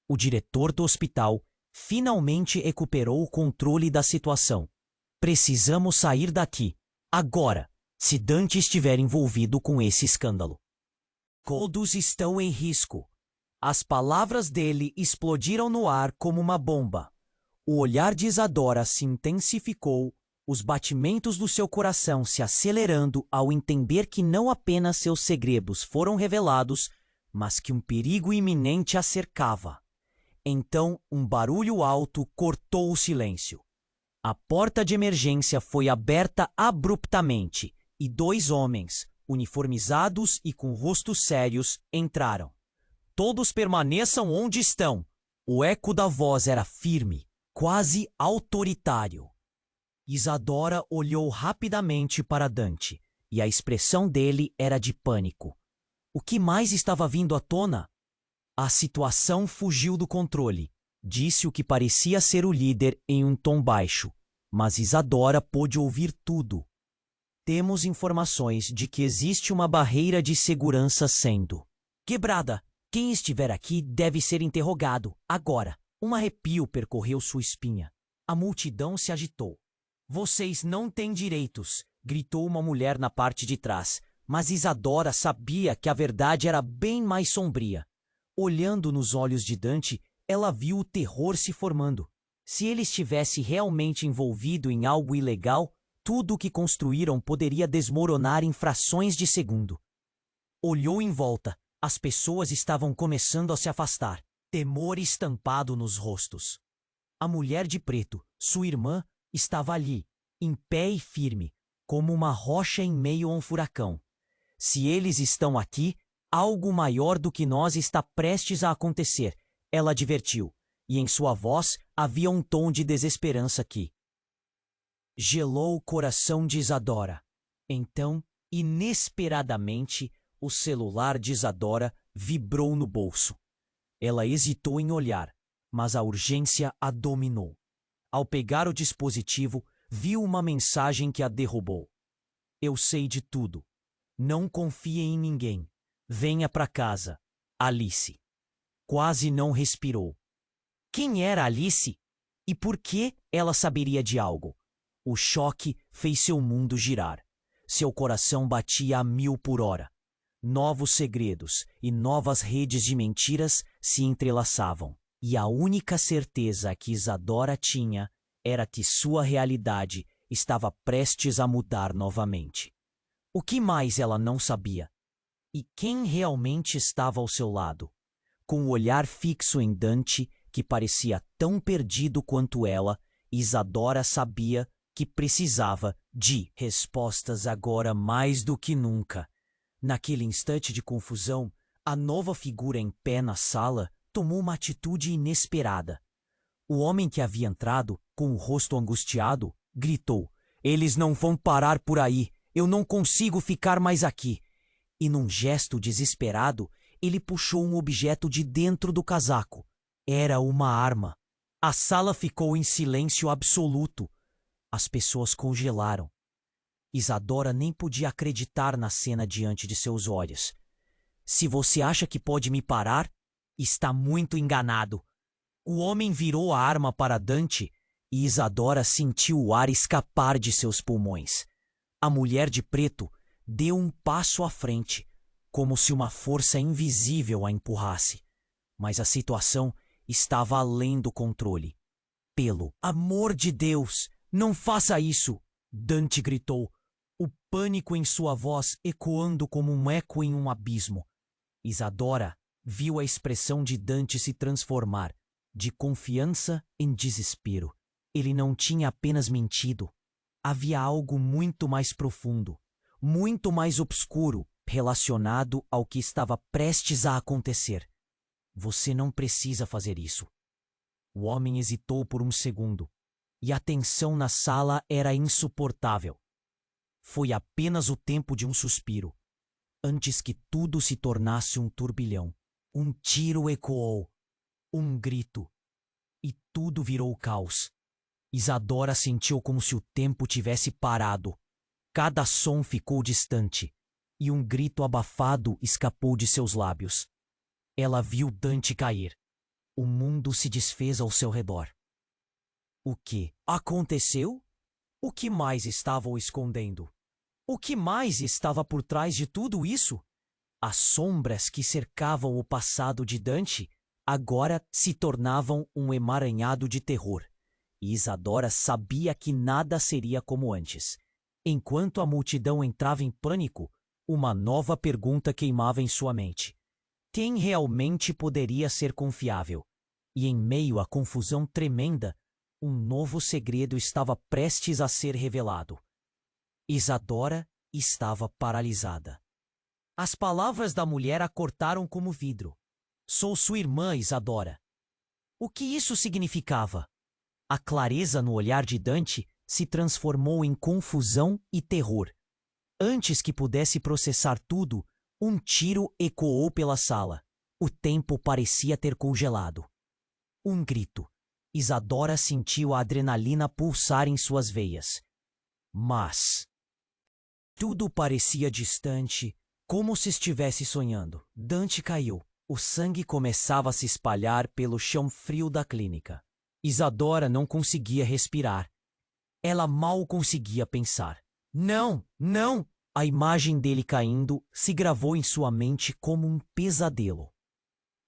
O diretor do hospital finalmente recuperou o controle da situação. Precisamos sair daqui, agora, se Dante estiver envolvido com esse escândalo. Todos estão em risco. As palavras dele explodiram no ar como uma bomba. O olhar de Isadora se intensificou os batimentos do seu coração se acelerando ao entender que não apenas seus segredos foram revelados, mas que um perigo iminente a cercava. Então, um barulho alto cortou o silêncio. A porta de emergência foi aberta abruptamente e 2 homens, uniformizados e com rostos sérios, entraram. Todos permaneçam onde estão. O eco da voz era firme, quase autoritário. Isadora olhou rapidamente para Dante, e a expressão dele era de pânico. O que mais estava vindo à tona? A situação fugiu do controle, disse o que parecia ser o líder em um tom baixo, mas Isadora pôde ouvir tudo. Temos informações de que existe uma barreira de segurança sendo quebrada. Quem estiver aqui deve ser interrogado, agora. Um arrepio percorreu sua espinha. A multidão se agitou. Vocês não têm direitos, gritou uma mulher na parte de trás, mas Isadora sabia que a verdade era bem mais sombria. Olhando nos olhos de Dante, ela viu o terror se formando. Se ele estivesse realmente envolvido em algo ilegal, tudo o que construíram poderia desmoronar em frações de segundo. Olhou em volta. As pessoas estavam começando a se afastar, temor estampado nos rostos. A mulher de preto, sua irmã, estava ali, em pé e firme, como uma rocha em meio a um furacão. Se eles estão aqui, algo maior do que nós está prestes a acontecer, ela advertiu, e em sua voz havia um tom de desesperança que gelou o coração de Isadora. Então, inesperadamente, o celular de Isadora vibrou no bolso. Ela hesitou em olhar, mas a urgência a dominou. Ao pegar o dispositivo, viu uma mensagem que a derrubou. Eu sei de tudo. Não confie em ninguém. Venha para casa. Alice. Quase não respirou. Quem era Alice? E por que ela saberia de algo? O choque fez seu mundo girar. Seu coração batia a 1000 por hora. Novos segredos e novas redes de mentiras se entrelaçavam. E a única certeza que Isadora tinha era que sua realidade estava prestes a mudar novamente. O que mais ela não sabia? E quem realmente estava ao seu lado? Com o olhar fixo em Dante, que parecia tão perdido quanto ela, Isadora sabia que precisava de respostas agora mais do que nunca. Naquele instante de confusão, a nova figura em pé na sala tomou uma atitude inesperada. O homem que havia entrado, com o rosto angustiado, gritou: "Eles não vão parar por aí! Eu não consigo ficar mais aqui!" E num gesto desesperado, ele puxou um objeto de dentro do casaco. Era uma arma. A sala ficou em silêncio absoluto. As pessoas congelaram. Isadora nem podia acreditar na cena diante de seus olhos. Se você acha que pode me parar, está muito enganado. O homem virou a arma para Dante e Isadora sentiu o ar escapar de seus pulmões. A mulher de preto deu um passo à frente, como se uma força invisível a empurrasse. Mas a situação estava além do controle. Pelo amor de Deus, não faça isso! Dante gritou, o pânico em sua voz ecoando como um eco em um abismo. Isadora viu a expressão de Dante se transformar, de confiança em desespero. Ele não tinha apenas mentido. Havia algo muito mais profundo, muito mais obscuro, relacionado ao que estava prestes a acontecer. Você não precisa fazer isso. O homem hesitou por um segundo, e a tensão na sala era insuportável. Foi apenas o tempo de um suspiro, antes que tudo se tornasse um turbilhão. Um tiro ecoou, um grito, e tudo virou caos. Isadora sentiu como se o tempo tivesse parado. Cada som ficou distante, e um grito abafado escapou de seus lábios. Ela viu Dante cair. O mundo se desfez ao seu redor. O que aconteceu? O que mais estava o escondendo? O que mais estava por trás de tudo isso? As sombras que cercavam o passado de Dante agora se tornavam um emaranhado de terror. e Isadora sabia que nada seria como antes. Enquanto a multidão entrava em pânico, uma nova pergunta queimava em sua mente. Quem realmente poderia ser confiável? E em meio à confusão tremenda, um novo segredo estava prestes a ser revelado. Isadora estava paralisada. As palavras da mulher a cortaram como vidro. Sou sua irmã, Isadora. O que isso significava? A clareza no olhar de Dante se transformou em confusão e terror. Antes que pudesse processar tudo, um tiro ecoou pela sala. O tempo parecia ter congelado. Um grito. Isadora sentiu a adrenalina pulsar em suas veias. Mas tudo parecia distante, como se estivesse sonhando. Dante caiu. O sangue começava a se espalhar pelo chão frio da clínica. Isadora não conseguia respirar. Ela mal conseguia pensar. Não, não! A imagem dele caindo se gravou em sua mente como um pesadelo.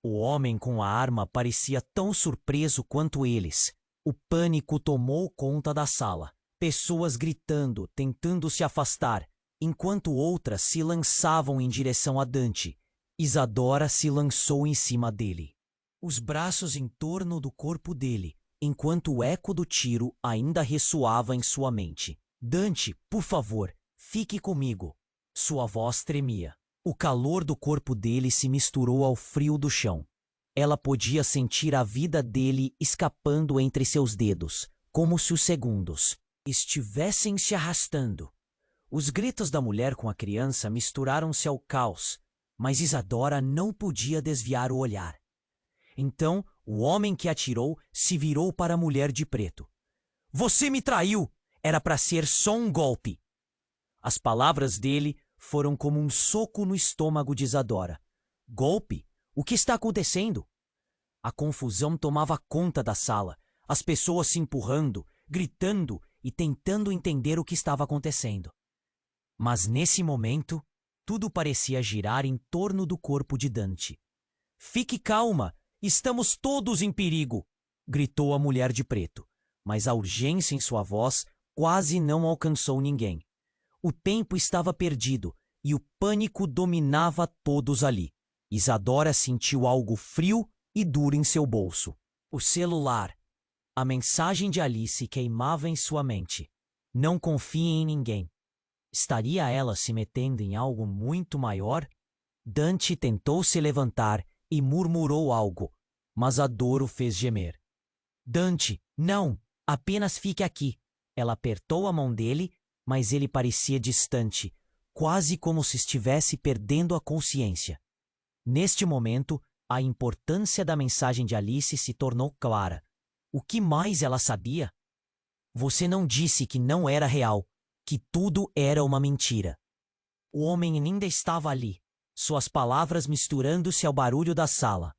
O homem com a arma parecia tão surpreso quanto eles. O pânico tomou conta da sala. Pessoas gritando, tentando se afastar, enquanto outras se lançavam em direção a Dante. Isadora se lançou em cima dele. Os braços em torno do corpo dele, enquanto o eco do tiro ainda ressoava em sua mente. Dante, por favor, fique comigo. Sua voz tremia. O calor do corpo dele se misturou ao frio do chão. Ela podia sentir a vida dele escapando entre seus dedos, como se os segundos estivessem se arrastando. Os gritos da mulher com a criança misturaram-se ao caos, mas Isadora não podia desviar o olhar. Então, o homem que atirou se virou para a mulher de preto. Você me traiu! Era para ser só um golpe. As palavras dele foram como um soco no estômago de Isadora. Golpe? O que está acontecendo? A confusão tomava conta da sala, as pessoas se empurrando, gritando e tentando entender o que estava acontecendo. Mas nesse momento, tudo parecia girar em torno do corpo de Dante. Fique calma, estamos todos em perigo, gritou a mulher de preto, mas a urgência em sua voz quase não alcançou ninguém. O tempo estava perdido e o pânico dominava todos ali. Isadora sentiu algo frio e duro em seu bolso. O celular. A mensagem de Alice queimava em sua mente. Não confie em ninguém. Estaria ela se metendo em algo muito maior? Dante tentou se levantar e murmurou algo, mas a dor o fez gemer. Dante, não! Apenas fique aqui. Ela apertou a mão dele, mas ele parecia distante, quase como se estivesse perdendo a consciência. Neste momento, a importância da mensagem de Alice se tornou clara. O que mais ela sabia? Você não disse que não era real, que tudo era uma mentira. O homem ainda estava ali, suas palavras misturando-se ao barulho da sala.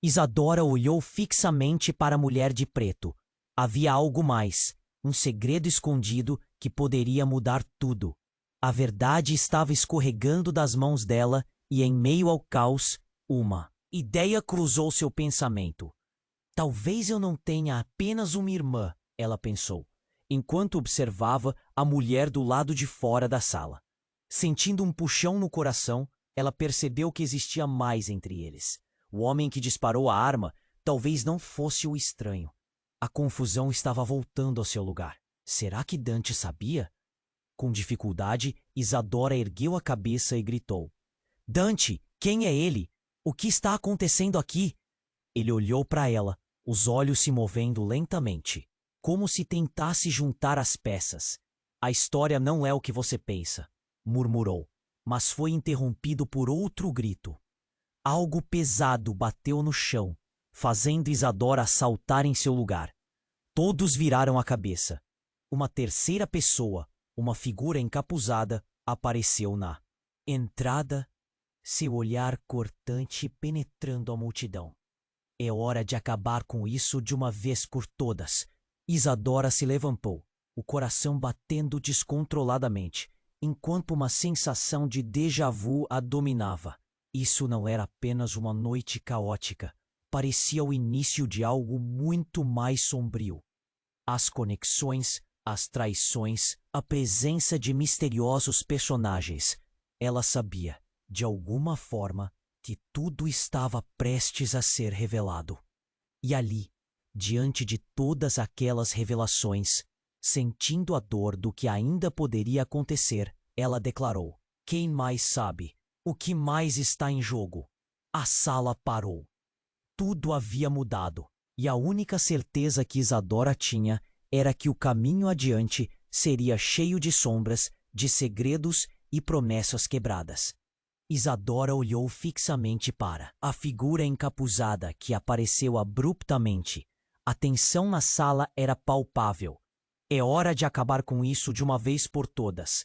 Isadora olhou fixamente para a mulher de preto. Havia algo mais, um segredo escondido que poderia mudar tudo. A verdade estava escorregando das mãos dela e, em meio ao caos, uma ideia cruzou seu pensamento. Talvez eu não tenha apenas uma irmã, ela pensou, enquanto observava a mulher do lado de fora da sala. Sentindo um puxão no coração, ela percebeu que existia mais entre eles. O homem que disparou a arma talvez não fosse o estranho. A confusão estava voltando ao seu lugar. Será que Dante sabia? Com dificuldade, Isadora ergueu a cabeça e gritou. Dante, quem é ele? O que está acontecendo aqui? Ele olhou para ela, os olhos se movendo lentamente, como se tentasse juntar as peças. A história não é o que você pensa, murmurou, mas foi interrompido por outro grito. Algo pesado bateu no chão, fazendo Isadora saltar em seu lugar. Todos viraram a cabeça. Uma terceira pessoa, uma figura encapuzada, apareceu na entrada, seu olhar cortante penetrando a multidão. É hora de acabar com isso de uma vez por todas. Isadora se levantou, o coração batendo descontroladamente, enquanto uma sensação de déjà vu a dominava. Isso não era apenas uma noite caótica. Parecia o início de algo muito mais sombrio. As conexões, as traições, a presença de misteriosos personagens. Ela sabia, de alguma forma, que tudo estava prestes a ser revelado. E ali, diante de todas aquelas revelações, sentindo a dor do que ainda poderia acontecer, ela declarou: "Quem mais sabe? O que mais está em jogo?" A sala parou. Tudo havia mudado, e a única certeza que Isadora tinha era que o caminho adiante seria cheio de sombras, de segredos e promessas quebradas. Isadora olhou fixamente para a figura encapuzada que apareceu abruptamente. A tensão na sala era palpável. "É hora de acabar com isso de uma vez por todas."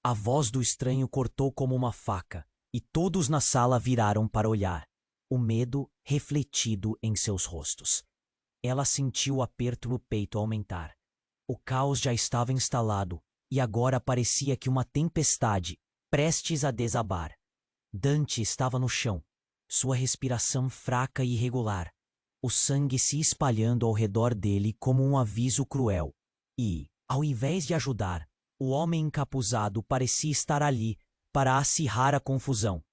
A voz do estranho cortou como uma faca, e todos na sala viraram para olhar, o medo refletido em seus rostos. Ela sentiu o aperto no peito aumentar. O caos já estava instalado, e agora parecia que uma tempestade, prestes a desabar. Dante estava no chão, sua respiração fraca e irregular, o sangue se espalhando ao redor dele como um aviso cruel. E, ao invés de ajudar, o homem encapuzado parecia estar ali para acirrar a confusão.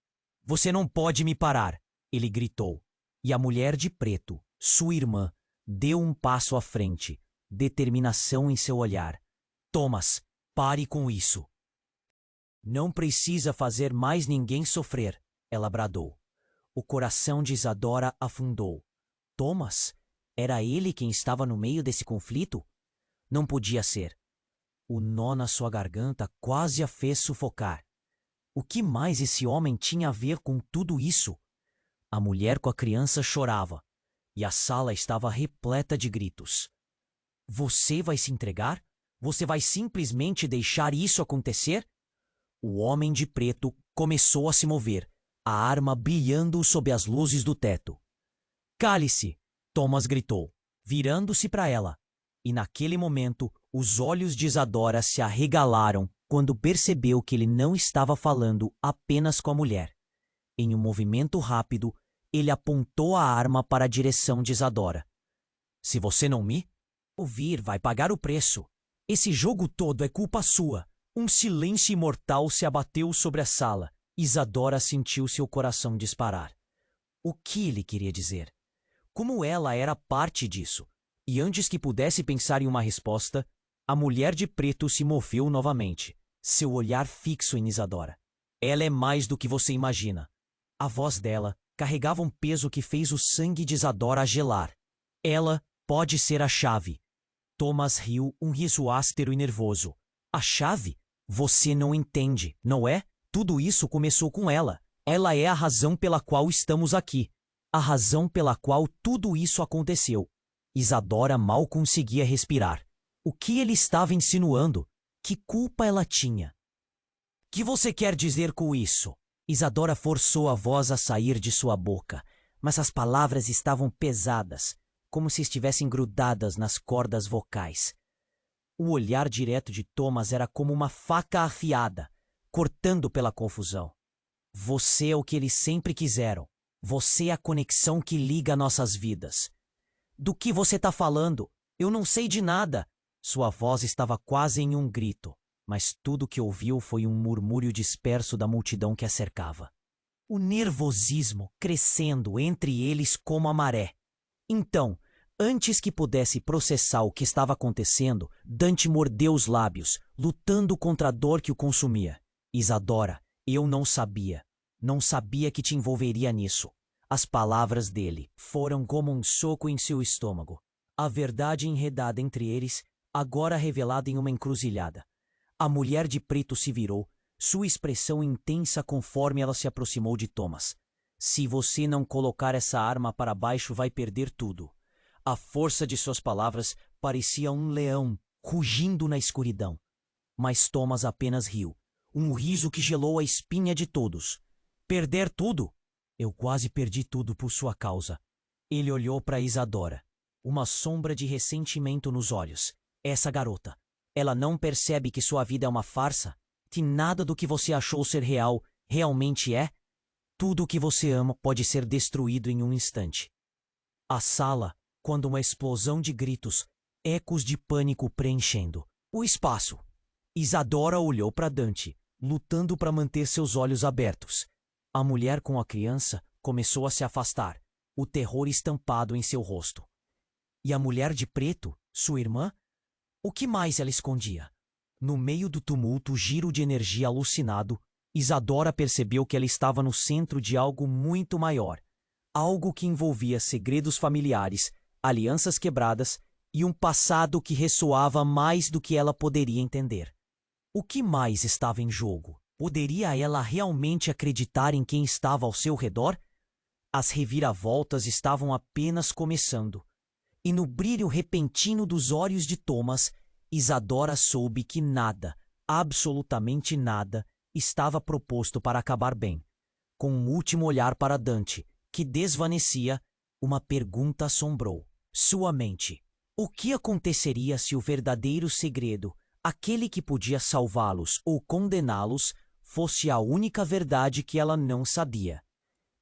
"Você não pode me parar!" ele gritou. E a mulher de preto, sua irmã, deu um passo à frente, determinação em seu olhar. "Thomas, pare com isso." "Não precisa fazer mais ninguém sofrer," ela bradou. O coração de Isadora afundou. Thomas? Era ele quem estava no meio desse conflito? Não podia ser. O nó na sua garganta quase a fez sufocar. O que mais esse homem tinha a ver com tudo isso? A mulher com a criança chorava, e a sala estava repleta de gritos. "Você vai se entregar? Você vai simplesmente deixar isso acontecer?" O homem de preto começou a se mover, a arma brilhando sob as luzes do teto. "Cale-se!" Thomas gritou, virando-se para ela. E naquele momento, os olhos de Isadora se arregalaram quando percebeu que ele não estava falando apenas com a mulher. Em um movimento rápido, ele apontou a arma para a direção de Isadora. "Se você não me ouvir, vai pagar o preço. Esse jogo todo é culpa sua." Um silêncio imortal se abateu sobre a sala. Isadora sentiu seu coração disparar. O que ele queria dizer? Como ela era parte disso? E antes que pudesse pensar em uma resposta, a mulher de preto se moveu novamente, seu olhar fixo em Isadora. "Ela é mais do que você imagina." A voz dela carregava um peso que fez o sangue de Isadora gelar. "Ela pode ser a chave." Thomas riu, um riso áspero e nervoso. "A chave? Você não entende, não é? Tudo isso começou com ela. Ela é a razão pela qual estamos aqui. A razão pela qual tudo isso aconteceu." Isadora mal conseguia respirar. O que ele estava insinuando? Que culpa ela tinha? "Que você quer dizer com isso?" Isadora forçou a voz a sair de sua boca, mas as palavras estavam pesadas, como se estivessem grudadas nas cordas vocais. O olhar direto de Thomas era como uma faca afiada, cortando pela confusão. "Você é o que eles sempre quiseram. Você é a conexão que liga nossas vidas." "Do que você está falando? Eu não sei de nada." Sua voz estava quase em um grito, mas tudo que ouviu foi um murmúrio disperso da multidão que a cercava. O nervosismo crescendo entre eles como a maré. Então, antes que pudesse processar o que estava acontecendo, Dante mordeu os lábios, lutando contra a dor que o consumia. "Isadora, eu não sabia. Não sabia que te envolveria nisso." As palavras dele foram como um soco em seu estômago. A verdade enredada entre eles, agora revelada em uma encruzilhada. A mulher de preto se virou, sua expressão intensa conforme ela se aproximou de Thomas. "Se você não colocar essa arma para baixo, vai perder tudo." A força de suas palavras parecia um leão rugindo na escuridão. Mas Thomas apenas riu, um riso que gelou a espinha de todos. "Perder tudo? Eu quase perdi tudo por sua causa." Ele olhou para Isadora, uma sombra de ressentimento nos olhos. "Essa garota, ela não percebe que sua vida é uma farsa? Que nada do que você achou ser real realmente é? Tudo o que você ama pode ser destruído em um instante." A sala, quando uma explosão de gritos ecos de pânico preenchendo o espaço. Isadora olhou para Dante, lutando para manter seus olhos abertos. A mulher com a criança começou a se afastar, o terror estampado em seu rosto. E a mulher de preto, sua irmã? O que mais ela escondia? No meio do tumulto, giro de energia alucinado, Isadora percebeu que ela estava no centro de algo muito maior. Algo que envolvia segredos familiares, alianças quebradas e um passado que ressoava mais do que ela poderia entender. O que mais estava em jogo? Poderia ela realmente acreditar em quem estava ao seu redor? As reviravoltas estavam apenas começando. E no brilho repentino dos olhos de Thomas, Isadora soube que nada, absolutamente nada, estava proposto para acabar bem. Com um último olhar para Dante, que desvanecia, uma pergunta assombrou sua mente. O que aconteceria se o verdadeiro segredo, aquele que podia salvá-los ou condená-los, fosse a única verdade que ela não sabia?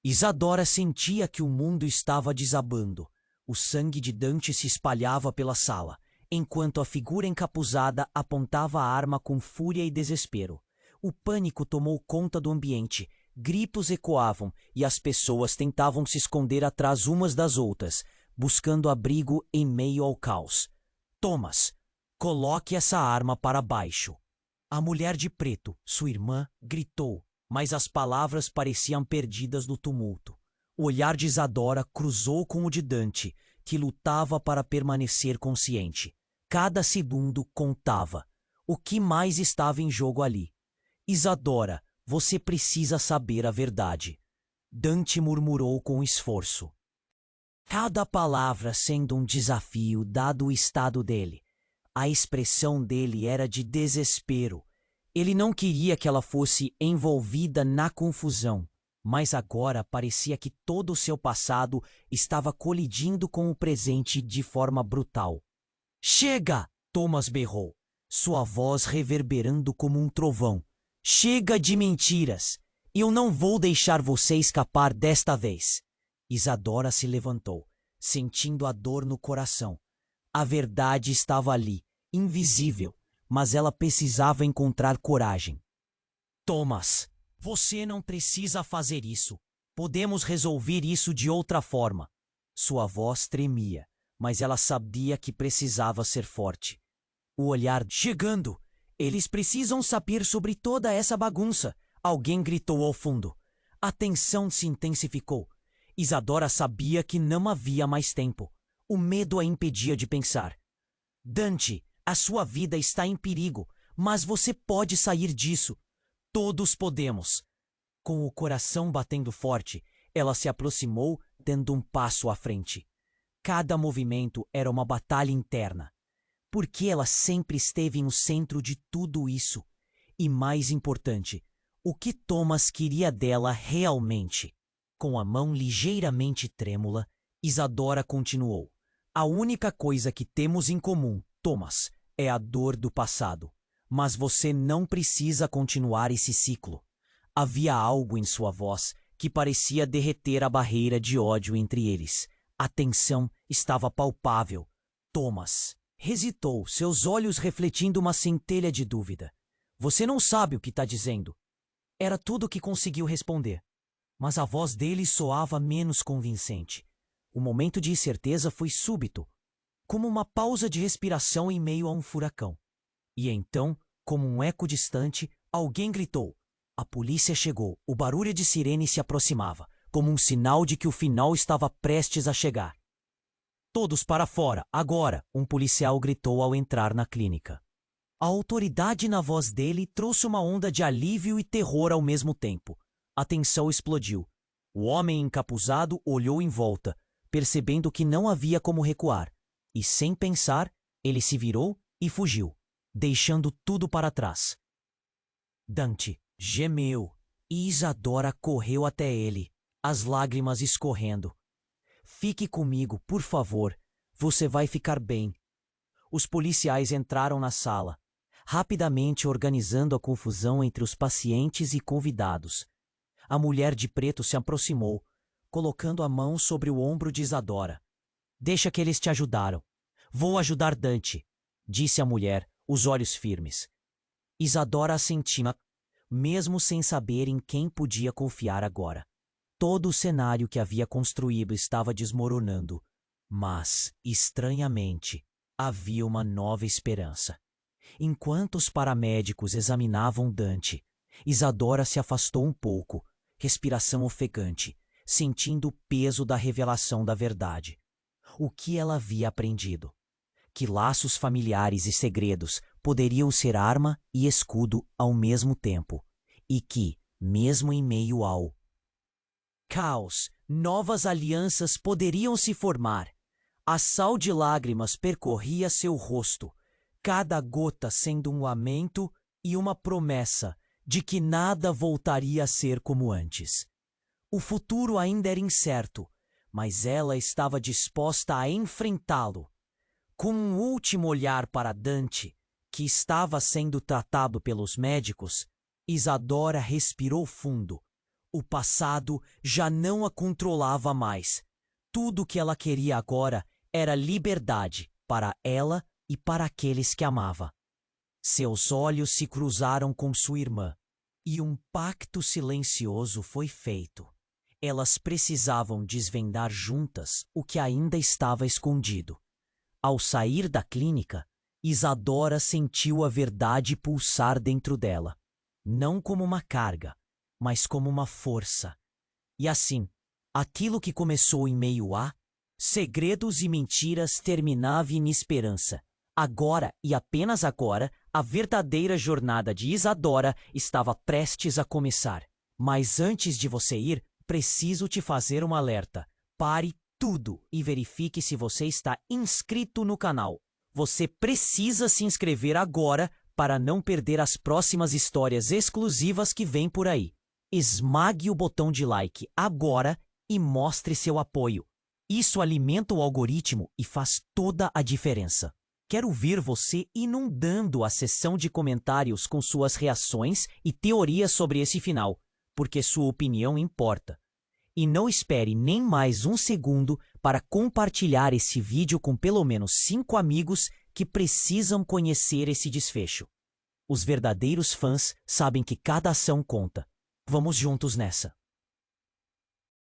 Isadora sentia que o mundo estava desabando. O sangue de Dante se espalhava pela sala, enquanto a figura encapuzada apontava a arma com fúria e desespero. O pânico tomou conta do ambiente, gritos ecoavam e as pessoas tentavam se esconder atrás umas das outras, buscando abrigo em meio ao caos. Thomas, coloque essa arma para baixo. A mulher de preto, sua irmã, gritou, mas as palavras pareciam perdidas no tumulto. O olhar de Isadora cruzou com o de Dante, que lutava para permanecer consciente. Cada segundo contava. O que mais estava em jogo ali? Isadora, você precisa saber a verdade. Dante murmurou com esforço. Cada palavra sendo um desafio dado o estado dele. A expressão dele era de desespero. Ele não queria que ela fosse envolvida na confusão, mas agora parecia que todo o seu passado estava colidindo com o presente de forma brutal. Chega! Thomas berrou, sua voz reverberando como um trovão. Chega de mentiras! Eu não vou deixar você escapar desta vez. Isadora se levantou, sentindo a dor no coração. A verdade estava ali, invisível, mas ela precisava encontrar coragem. Thomas, você não precisa fazer isso. Podemos resolver isso de outra forma. Sua voz tremia, mas ela sabia que precisava ser forte. O olhar chegando. Eles precisam saber sobre toda essa bagunça. Alguém gritou ao fundo. A tensão se intensificou. Isadora sabia que não havia mais tempo. O medo a impedia de pensar. Dante, a sua vida está em perigo, mas você pode sair disso. Todos podemos. Com o coração batendo forte, ela se aproximou, dando um passo à frente. Cada movimento era uma batalha interna. Porque ela sempre esteve no centro de tudo isso. E mais importante, o que Thomas queria dela realmente. Com a mão ligeiramente trêmula, Isadora continuou. A única coisa que temos em comum, Thomas, é a dor do passado. Mas você não precisa continuar esse ciclo. Havia algo em sua voz que parecia derreter a barreira de ódio entre eles. A tensão estava palpável. Thomas hesitou, seus olhos refletindo uma centelha de dúvida. Você não sabe o que está dizendo. Era tudo o que conseguiu responder. Mas a voz dele soava menos convincente. O momento de incerteza foi súbito, como uma pausa de respiração em meio a um furacão. E então, como um eco distante, alguém gritou. A polícia chegou. O barulho de sirene se aproximava, como um sinal de que o final estava prestes a chegar. Todos para fora, agora! Um policial gritou ao entrar na clínica. A autoridade na voz dele trouxe uma onda de alívio e terror ao mesmo tempo. A tensão explodiu. O homem encapuzado olhou em volta, percebendo que não havia como recuar. E sem pensar, ele se virou e fugiu, deixando tudo para trás. Dante gemeu e Isadora correu até ele, as lágrimas escorrendo. Fique comigo, por favor. Você vai ficar bem. Os policiais entraram na sala, rapidamente organizando a confusão entre os pacientes e convidados. A mulher de preto se aproximou, colocando a mão sobre o ombro de Isadora. Deixa que eles te ajudaram. Vou ajudar Dante, disse a mulher, os olhos firmes. Isadora assentia, mesmo sem saber em quem podia confiar agora. Todo o cenário que havia construído estava desmoronando, mas, estranhamente, havia uma nova esperança. Enquanto os paramédicos examinavam Dante, Isadora se afastou um pouco, respiração ofegante, sentindo o peso da revelação da verdade. O que ela havia aprendido? Que laços familiares e segredos poderiam ser arma e escudo ao mesmo tempo, e que, mesmo em meio ao caos, novas alianças poderiam se formar. A sal de lágrimas percorria seu rosto, cada gota sendo um lamento e uma promessa de que nada voltaria a ser como antes. O futuro ainda era incerto, mas ela estava disposta a enfrentá-lo. Com um último olhar para Dante, que estava sendo tratado pelos médicos, Isadora respirou fundo. O passado já não a controlava mais. Tudo o que ela queria agora era liberdade para ela e para aqueles que amava. Seus olhos se cruzaram com sua irmã, e um pacto silencioso foi feito. Elas precisavam desvendar juntas o que ainda estava escondido. Ao sair da clínica, Isadora sentiu a verdade pulsar dentro dela, não como uma carga, mas como uma força. E assim, aquilo que começou em meio a segredos e mentiras terminava em esperança. Agora, e apenas agora, a verdadeira jornada de Isadora estava prestes a começar. Mas antes de você ir, preciso te fazer um alerta. Pare tudo e verifique se você está inscrito no canal. Você precisa se inscrever agora para não perder as próximas histórias exclusivas que vêm por aí. Esmague o botão de like agora e mostre seu apoio. Isso alimenta o algoritmo e faz toda a diferença. Quero ver você inundando a seção de comentários com suas reações e teorias sobre esse final, porque sua opinião importa. E não espere nem mais um segundo para compartilhar esse vídeo com pelo menos 5 amigos que precisam conhecer esse desfecho. Os verdadeiros fãs sabem que cada ação conta. Vamos juntos nessa.